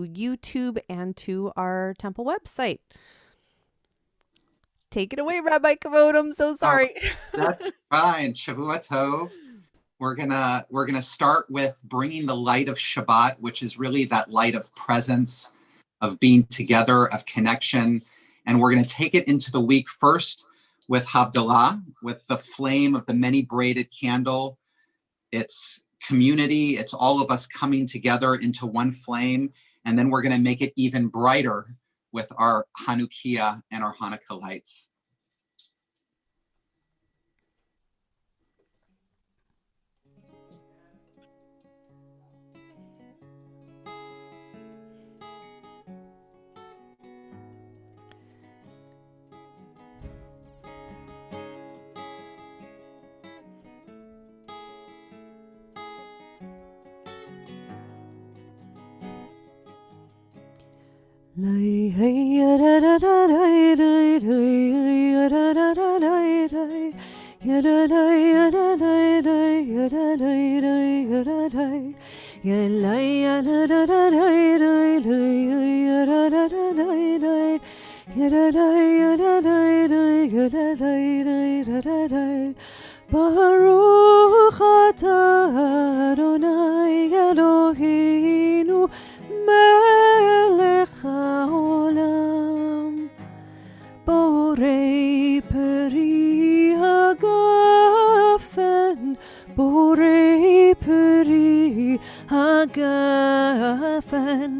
YouTube and to our temple website. Take it away, Rabbi Kavod. I'm so sorry. That's fine. Shavua Tov. We're gonna start with bringing the light of Shabbat, which is really that light of presence, of being together, of connection, and we're gonna take it into the week first with Havdalah, with the flame of the many braided candle. It's community. It's all of us coming together into one flame, and then we're gonna make it even brighter with our Chanukah and our Hanukkah lights. Baruch atah Adonai Eloheinu melech haolam borei peri hagafen borei peri hagafen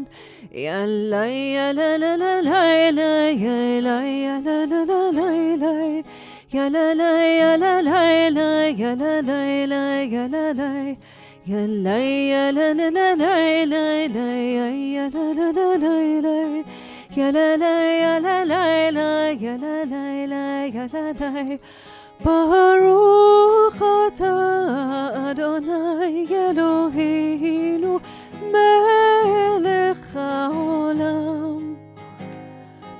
yalai yalalai yalai yalalai yalalai yalalai yalalai yalalai yalai yalalai yalalai yalalai Baruch atah Adonai Eloheinu melech haolam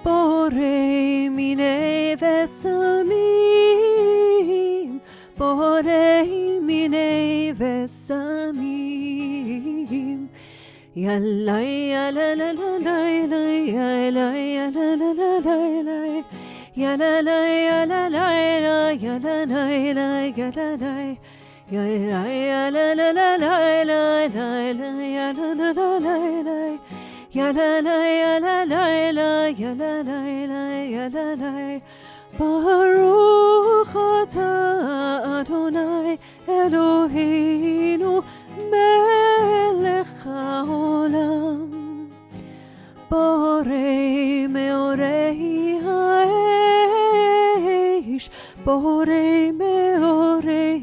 borei minei vesamim borei minei vesamim yalai yalalai yalai yalalai yalalai yalalai yalalai yalalai yalai yalalai yalalai Baruch atah Adonai Eloheinu melech haolam borei meorei haesh borei meorei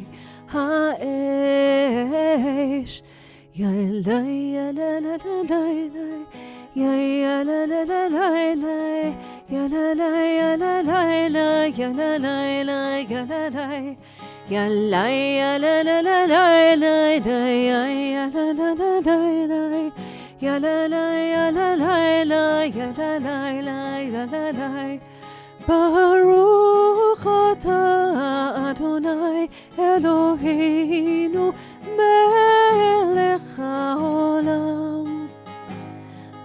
haesh yalai yalalai yalalai yalalai yalalai yalalai yalai yalalai yalalai Baruch atah Adonai Eloheinu melech haolam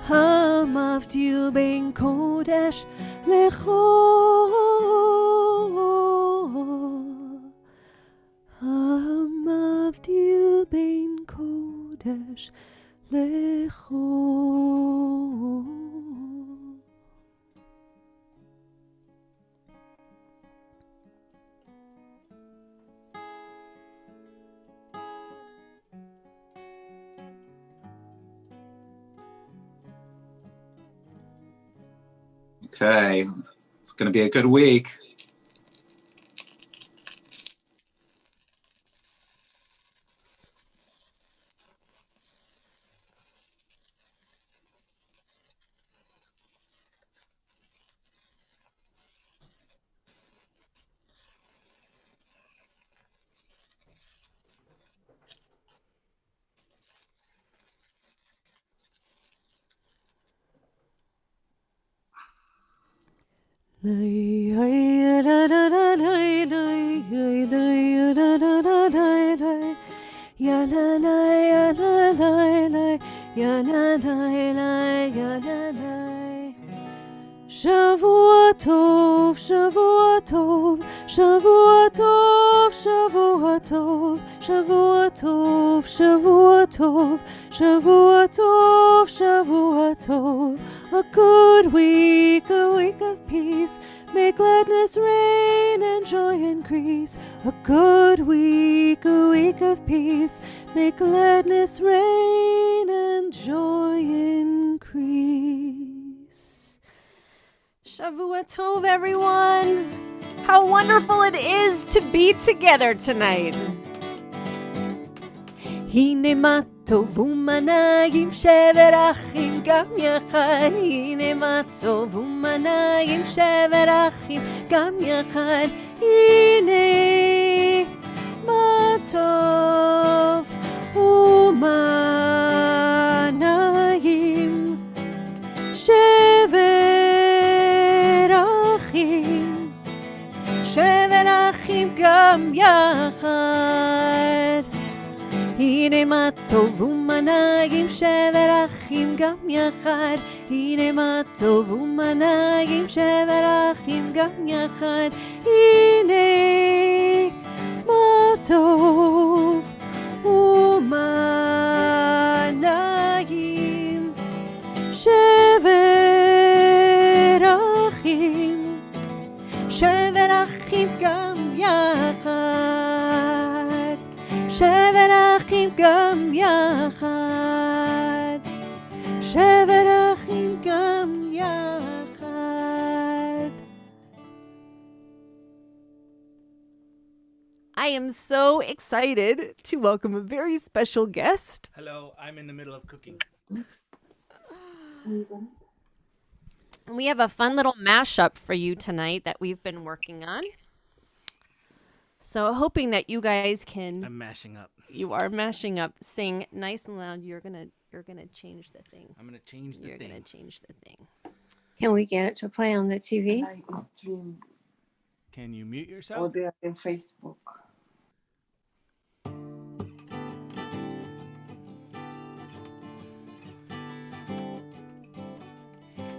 Hamavdil ben kodesh lechol Hamavdil ben kodesh lechol Okay, it's going to be a good week. Ya la la la Shavua tov, Shavua tov, Shavua tov, Shavua tov, Shavua tov, Shavua tov. A good week, a week of peace. May gladness reign and joy increase. A good week, a week of peace. May gladness reign and joy increase. Shavua Tov, everyone. How wonderful it is to be together tonight. הנה מה טוב ומנעים שבר אחים גם יחד. הנה מה טוב ומנעים שבר אחים גם יחד. הנה מה טוב ומנעים שבר אחים, שבר אחים גם יחד. הנה מה טוב ומנעים שבר אחים גם יחד. הנה מה טוב ומנעים שבר אחים גם יחד. הנה מה טוב ומנעים שבר אחים, שבר אחים גם יחד. שבר אחים גם יחד. שבר אחים גם יחד. I am so excited to welcome a very special guest. Hello, I'm in the middle of cooking. We have a fun little mashup for you tonight that we've been working on. So hoping that you guys can I'm mashing up. you are mashing up, sing nice and loud. You're gonna change the thing. I'm gonna change the You're thing. gonna change the thing. Can we get it to play on the TV? Live stream Can you mute or yourself? there in Facebook.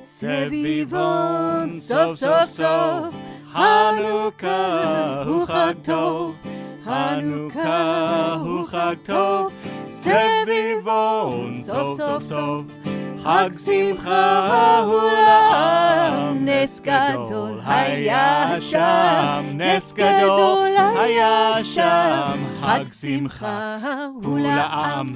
סביבון סוף סוף סוף חנוכה הוא חג טוב. חנוכה הוא חג טוב. סביבון סוף סוף סוף חג שמחה הוא לעם. נס גדול היה שם, נס גדול היה שם. חג שמחה הוא לעם.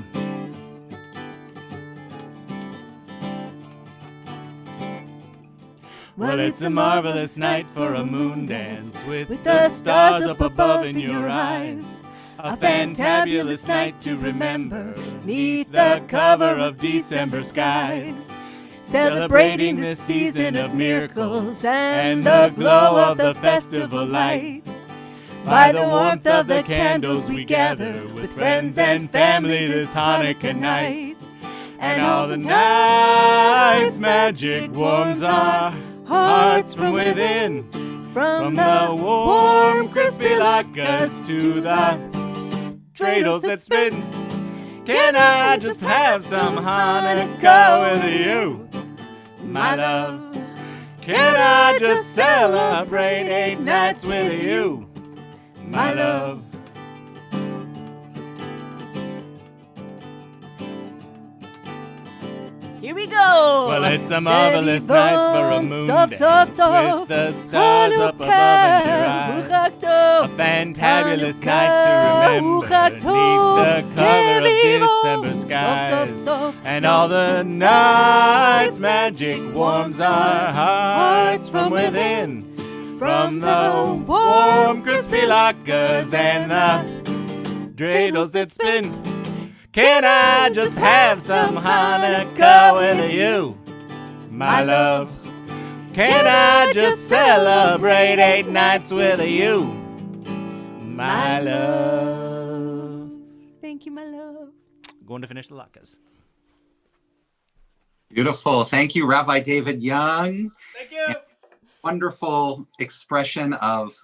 Well, it's a marvelous night for a moon dance with the stars up above in your eyes. A fantabulous night to remember neath the cover of December skies. Celebrating this season of miracles and the glow of the festival light. By the warmth of the candles we gather with friends and family this Hanukkah night. And all the night's magic warms our hearts from within. From the warm, crispy latkes to the dreidels that spin. Can I just have some Hanukkah with you, my love? Can I just celebrate 8 nights with you, my love? Here we go. Well, it's a marvelous night for a moon Sof, dance sof, sof. with the stars up above in your eyes. A fantabulous night to remember neath the cover of December skies. And all the night's magic warms our hearts from within. From the warm, crispy latkes and the dreidels that spin. Can I just have some Hanukkah with you, my love? Can I just celebrate 8 nights with you, my love? Thank you, my love. Going to finish the latkes. Beautiful. Thank you, Rabbi David Young. Thank you. Wonderful expression of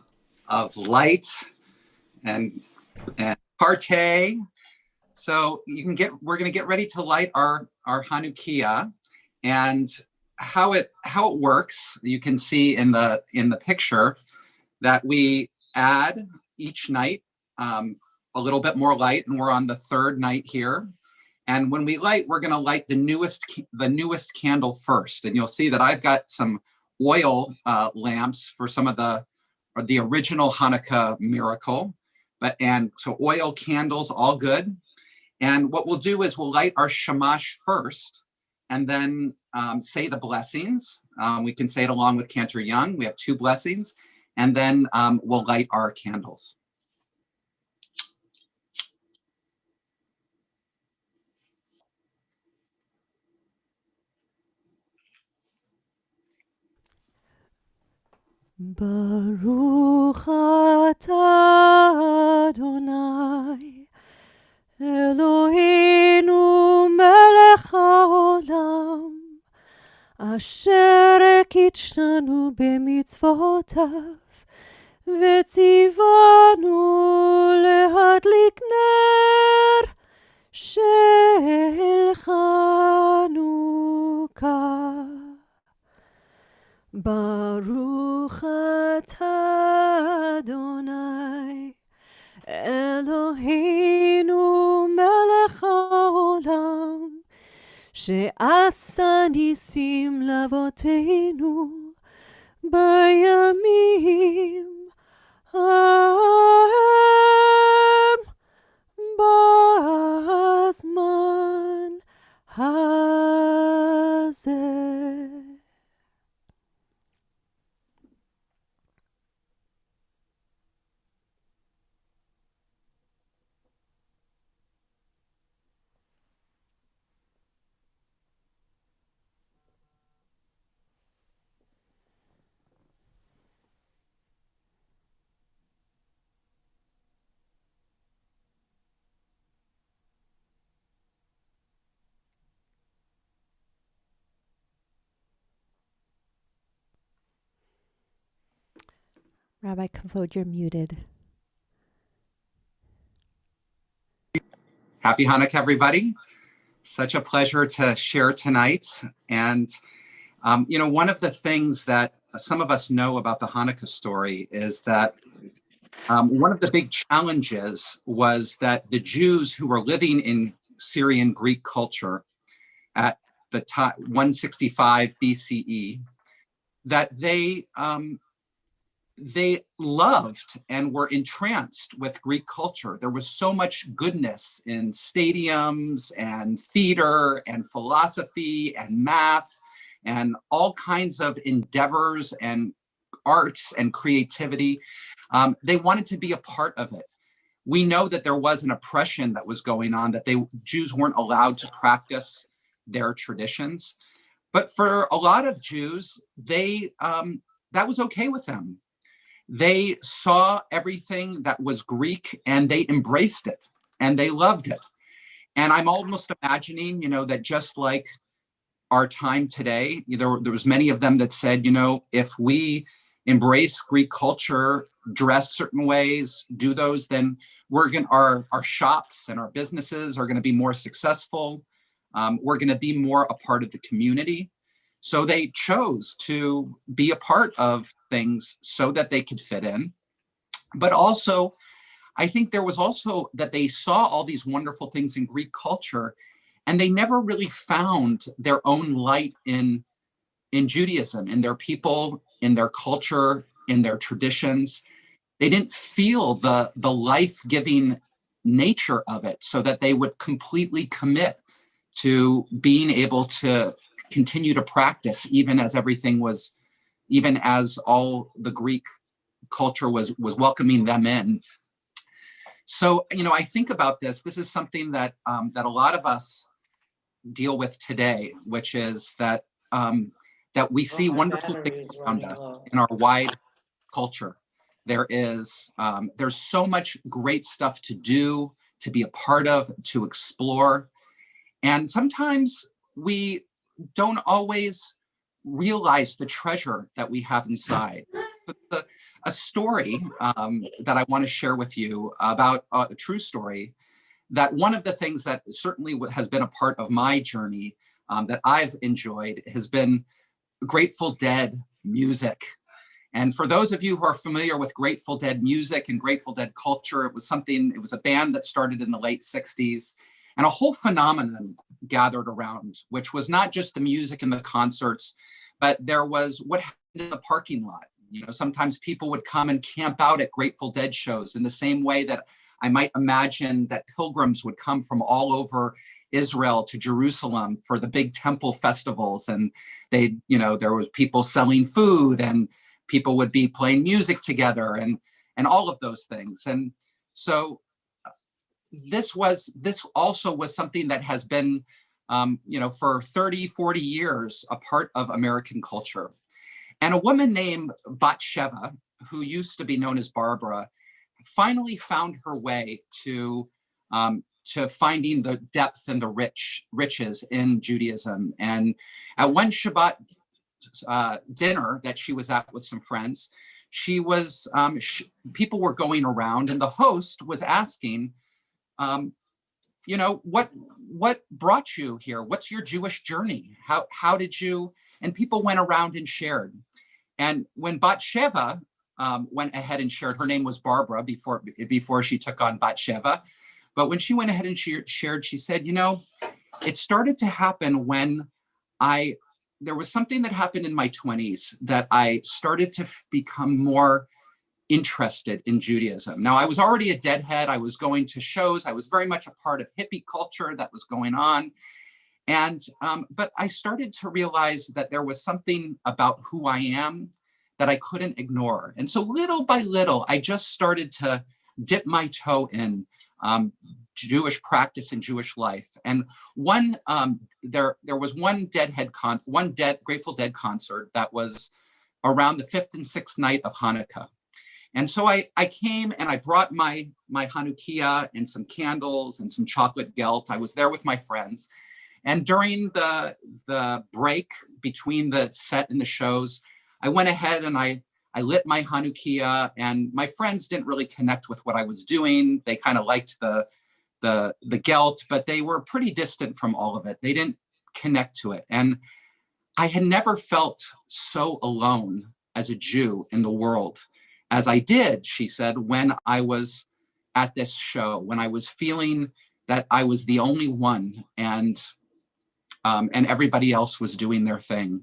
light and party. So we're going to get ready to light our Hanukkah, and how it works. You can see in the picture that we add each night a little bit more light, and we're on the third night here. And when we light, we're going to light the newest candle first. And you'll see that I've got some oil lamps for some of the original Hanukkah miracle. And so oil candles, all good. And what we'll do is we'll light our shamash first, and then say the blessings. We can say it along with Cantor Young. We have 2 blessings, and then we'll light our candles. Baruch atah Adonai Eloheinu melech haolam asher קידשנו במצוותיו וציוונו להדליק נר של חנוכה. Baruch atah Adonai Eloheinu melech haolam שעשה ניסים לאבותינו בימים ההם בזמן הזה. Rabbi Kavod, you're muted. Happy Hanukkah, everybody. Such a pleasure to share tonight. And, one of the things that some of us know about the Hanukkah story is that one of the big challenges was that the Jews who were living in Syrian Greek culture at the time, 165 BCE, that they loved and were entranced with Greek culture. There was so much goodness in stadiums and theater and philosophy and math and all kinds of endeavors and arts and creativity. They wanted to be a part of it. We know that there was an oppression that was going on, that Jews weren't allowed to practice their traditions. But for a lot of Jews, that was okay with them. They saw everything that was Greek and they embraced it and they loved it. And I'm almost imagining, that just like our time today, there was many of them that said, if we embrace Greek culture, dress certain ways, do those, then our shops and our businesses are going to be more successful. We're going to be more a part of the community. So they chose to be a part of things so that they could fit in. But also, I think there was also that they saw all these wonderful things in Greek culture, and they never really found their own light in Judaism, in their people, in their culture, in their traditions. They didn't feel the life-giving nature of it, so that they would completely commit to being able to continue to practice, even as all the Greek culture was welcoming them in. So, I think about this. This is something that that a lot of us deal with today, which is that we see wonderful things around us in our wide culture. There's so much great stuff to do, to be a part of, to explore, and sometimes we don't always realize the treasure that we have inside. A story that I want to share with you about a true story, that one of the things that certainly has been a part of my journey that I've enjoyed has been Grateful Dead music. And for those of you who are familiar with Grateful Dead music and Grateful Dead culture, it was a band that started in the late 60s, and a whole phenomenon gathered around, which was not just the music and the concerts, but there was what happened in the parking lot. You know, sometimes people would come and camp out at Grateful Dead shows in the same way that I might imagine that pilgrims would come from all over Israel to Jerusalem for the big temple festivals. And there was people selling food, and people would be playing music together, and all of those things. And so this also was something that has been, for 30, 40 years, a part of American culture. And a woman named Batsheva, who used to be known as Barbara, finally found her way to finding the depth and the riches in Judaism. And at one Shabbat dinner that she was at with some friends, people were going around, and the host was asking, what brought you here? What's your Jewish journey? How did you? And people went around and shared. And when Batsheva went ahead and shared, her name was Barbara before she took on Batsheva. But when she went ahead and shared, she said, it started to happen when there was something that happened in my 20s that I started to become more interested in Judaism. Now, I was already a Deadhead. I was going to shows. I was very much a part of hippie culture that was going on. And, but I started to realize that there was something about who I am that I couldn't ignore. And so little by little, I just started to dip my toe in Jewish practice and Jewish life. And there was one Grateful Dead concert that was around the 5th and 6th night of Hanukkah. And so I came and I brought my Hanukkah and some candles and some chocolate gelt. I was there with my friends. And during the break between the set and the shows, I went ahead and I lit my Hanukkah, and my friends didn't really connect with what I was doing. They kind of liked the gelt, but they were pretty distant from all of it. They didn't connect to it. And I had never felt so alone as a Jew in the world as I did, she said, when I was at this show, when I was feeling that I was the only one, and everybody else was doing their thing.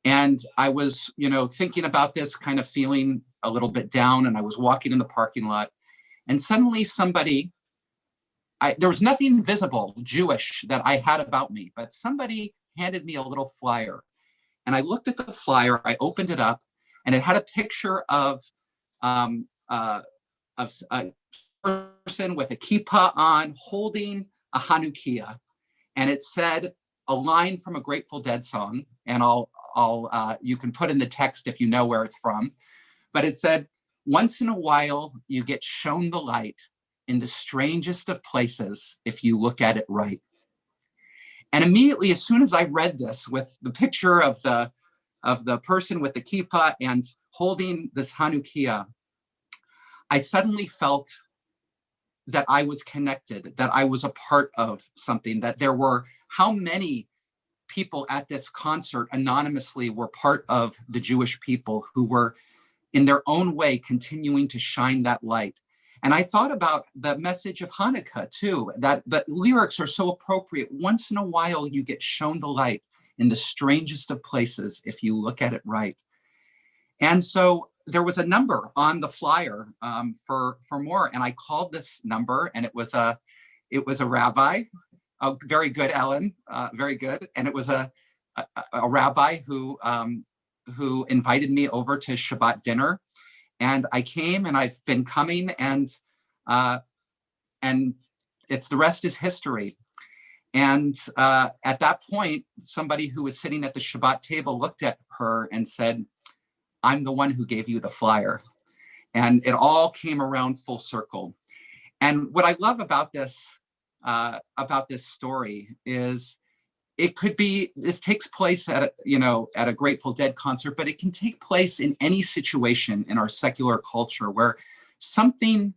And I was, thinking about this, kind of feeling a little bit down, and I was walking in the parking lot, and suddenly there was nothing visible Jewish that I had about me, but somebody handed me a little flyer. And I looked at the flyer, I opened it up, and it had a picture of a person with a kippah on holding a Hanukkah. And it said a line from a Grateful Dead song, and you can put in the text if you know where it's from, but it said, "Once in a while, you get shown the light in the strangest of places if you look at it right." And immediately, as soon as I read this with the picture of the person with the kippah and holding this Hanukkah, I suddenly felt that I was connected, that I was a part of something, that there were how many people at this concert anonymously were part of the Jewish people who were in their own way continuing to shine that light. And I thought about the message of Hanukkah too, that the lyrics are so appropriate. Once in a while, you get shown the light in the strangest of places if you look at it right. And so there was a number on the flyer for more, and I called this number, and it was a rabbi. Oh, very good, Ellen. Very good. And it was a rabbi who invited me over to Shabbat dinner, and I came, and I've been coming, and it's the rest is history. And at that point, somebody who was sitting at the Shabbat table looked at her and said, "I'm the one who gave you the flyer." And it all came around full circle. And what I love about this story is this takes place at a Grateful Dead concert, but it can take place in any situation in our secular culture where something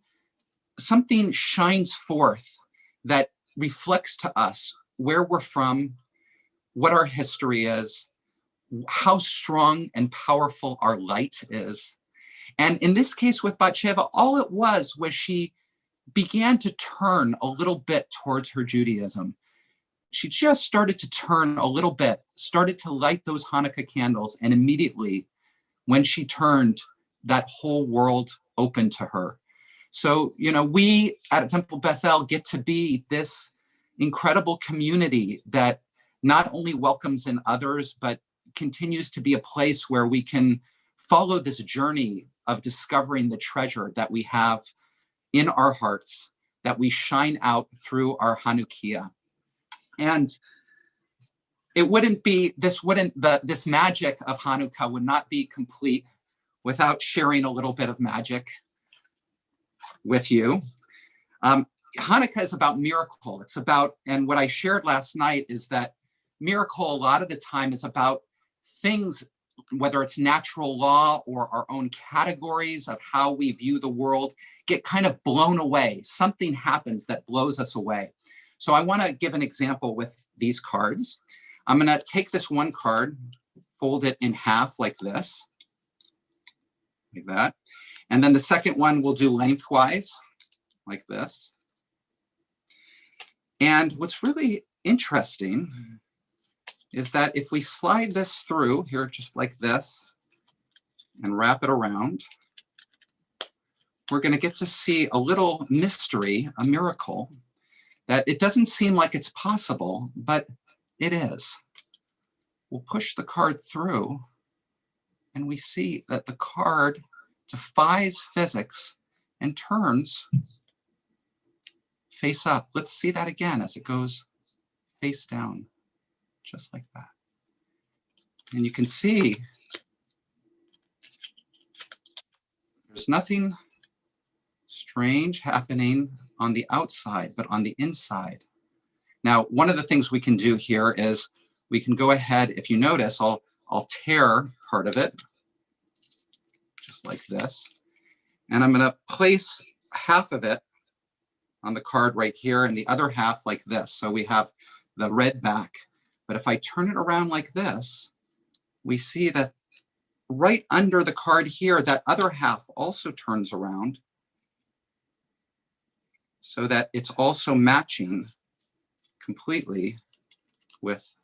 shines forth that reflects to us where we're from, what our history is, how strong and powerful our light is. And in this case with Batsheva, all it was she began to turn a little bit towards her Judaism. She just started to turn a little bit, started to light those Hanukkah candles, and immediately when she turned, that whole world opened to her. So, we at Temple Bethel get to be this incredible community that not only welcomes in others, but continues to be a place where we can follow this journey of discovering the treasure that we have in our hearts, that we shine out through our Hanukkah. And this magic of Hanukkah would not be complete without sharing a little bit of magic with you. Hanukkah is about miracle. It's about, and what I shared last night is that miracle a lot of the time is about things, whether it's natural law or our own categories of how we view the world, get kind of blown away. Something happens that blows us away. So I want to give an example with these cards. I'm going to take this one card, fold it in half like this, like that. And then the second one we'll do lengthwise, like this. And what's really interesting is that if we slide this through here, just like this, and wrap it around, we're going to get to see a little mystery, a miracle, that it doesn't seem like it's possible, but it is. We'll push the card through, and we see that the card defies physics and turns face up. Let's see that again as it goes face down, just like that. And you can see there's nothing strange happening on the outside, but on the inside. Now, one of the things we can do here is we can go ahead, if you notice, I'll tear part of it, just like this. And I'm gonna place half of it on the card right here and the other half like this. So we have the red back. But if I turn it around like this, we see that right under the card here, that other half also turns around so that it's also matching completely with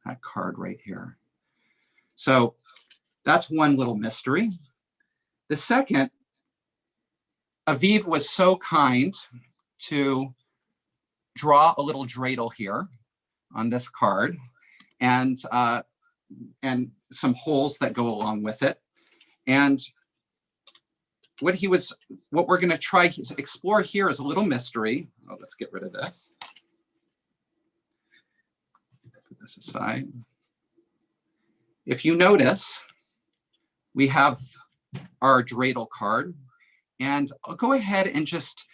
that card right here. So that's one little mystery. The second, Aviv was so kind to draw a little dreidel here on this card and some holes that go along with it. And what we're going to try to explore here is a little mystery. Oh, let's get rid of this. Put this aside. If you notice, we have our dreidel card, and I'll go ahead and just,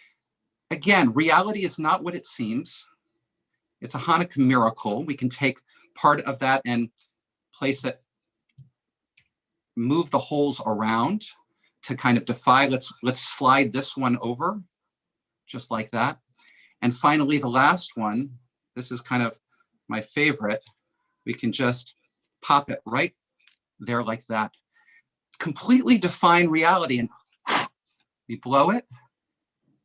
again, reality is not what it seems. It's a Hanukkah miracle. We can take part of that and place it, move the holes around to kind of defy. Let's slide this one over, just like that. And finally, the last one, this is kind of my favorite. We can just pop it right there like that. Completely define reality, and we blow it,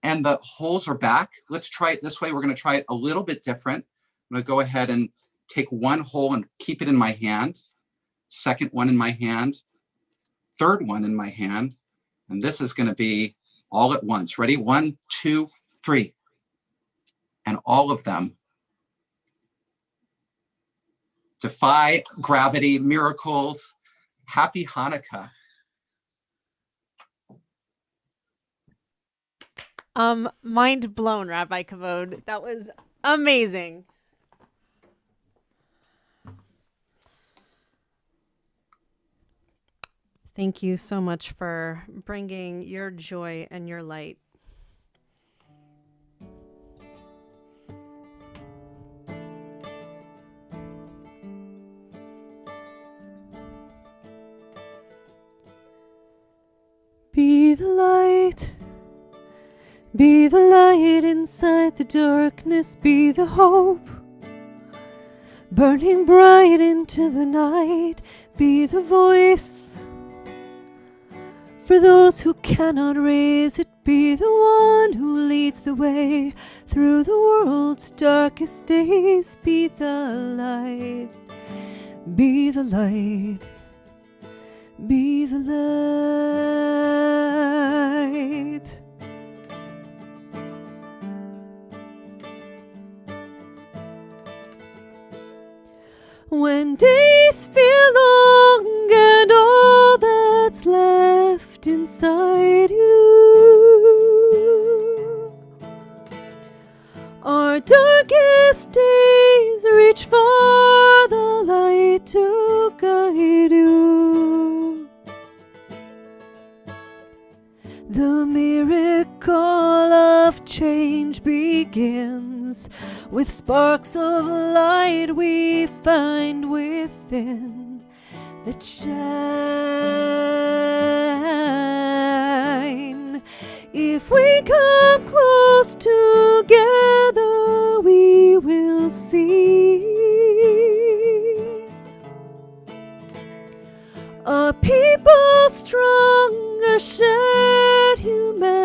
and the holes are back. Let's try it this way. We're going to try it a little bit different. I'm going to go ahead and take one hole and keep it in my hand, second one in my hand, third one in my hand, and this is going to be all at once. Ready? 1, 2, 3. And all of them defy gravity, miracles. Happy Hanukkah. Mind blown, Rabbi Kavod. That was amazing. Thank you so much for bringing your joy and your light. Be the light. Be the light inside the darkness. Be the hope. burning bright into the night. Be the voice for those who cannot raise it. Be the one who leads the way through the world's darkest days. Be the light. Be the light. Be the light. When days feel long and all that's left inside you our darkest days, reach for the light to guide you. The miracle of change begins with sparks of light we find within that shine. If we come close together, we will see a people strong, a shared humanity,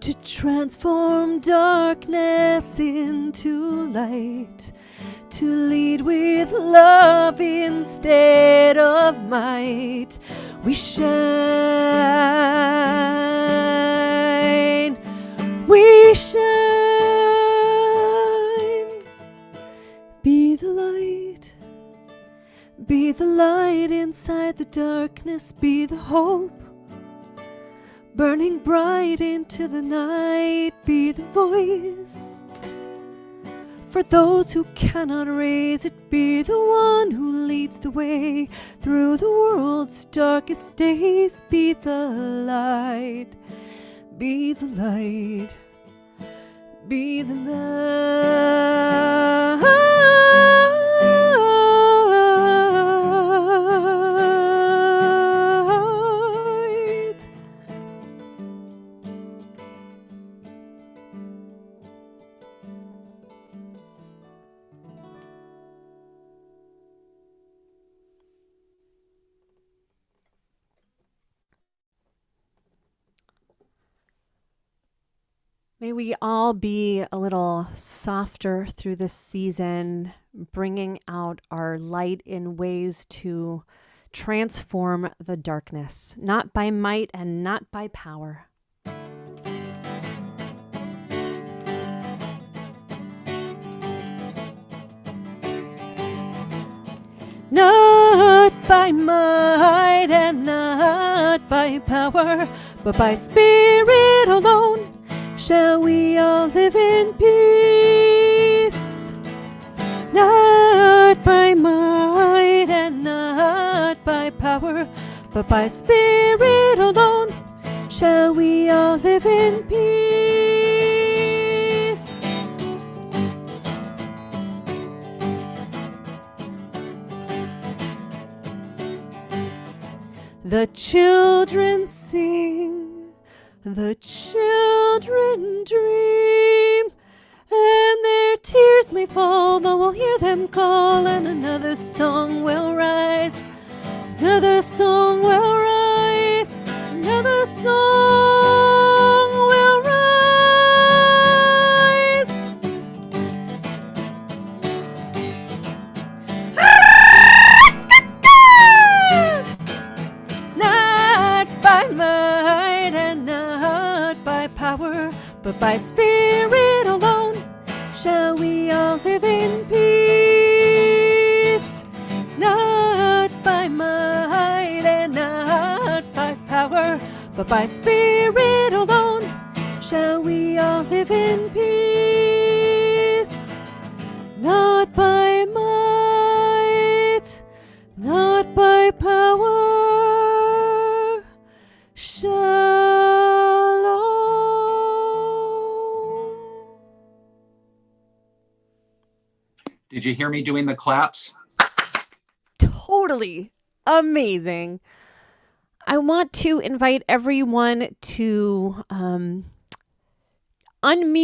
to transform darkness into light, to lead with love instead of might. We shine, we shine. Be the light, be the light inside the darkness. Be the hope burning bright into the night. Be the voice for those who cannot raise it. Be the one who leads the way through the world's darkest days. Be the light. Be the light. Be the light. May we all be a little softer through this season, bringing out our light in ways to transform the darkness, not by might and not by power. Not by might and not by power, but by Spirit alone shall we all live in peace. Not by might and not by power, but by Spirit alone shall we all live in peace. The children sing, the children dream, and their tears may fall, but we'll hear them call, and another song will rise, another song will rise, another song will rise. Not by might and not by power, but by Spirit alone shall we all live in peace. Not by might and not by power, but by Spirit alone shall we all live in peace. Not by might, not by power. Shalom. Did you hear me doing the claps? Totally amazing. I want to invite everyone to unmute